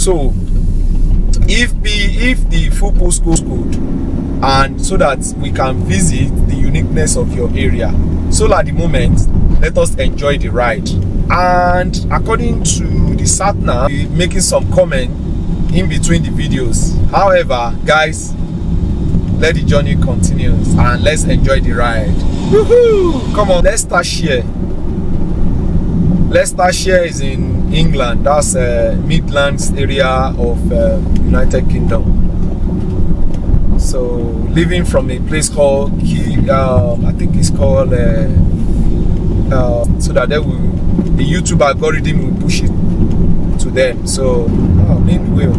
So if the full postcode, and so that we can visit the uniqueness of your area. So at the moment, let us enjoy the ride. And according to the sat-nav, we're making some comment in between the videos. However, guys, let the journey continue and let's enjoy the ride. Woohoo! Come on, let's start here. Leicestershire is in England. That's Midlands area of United Kingdom. So living from a place called I think it's called so that the YouTube algorithm will push it to them. So meanwhile,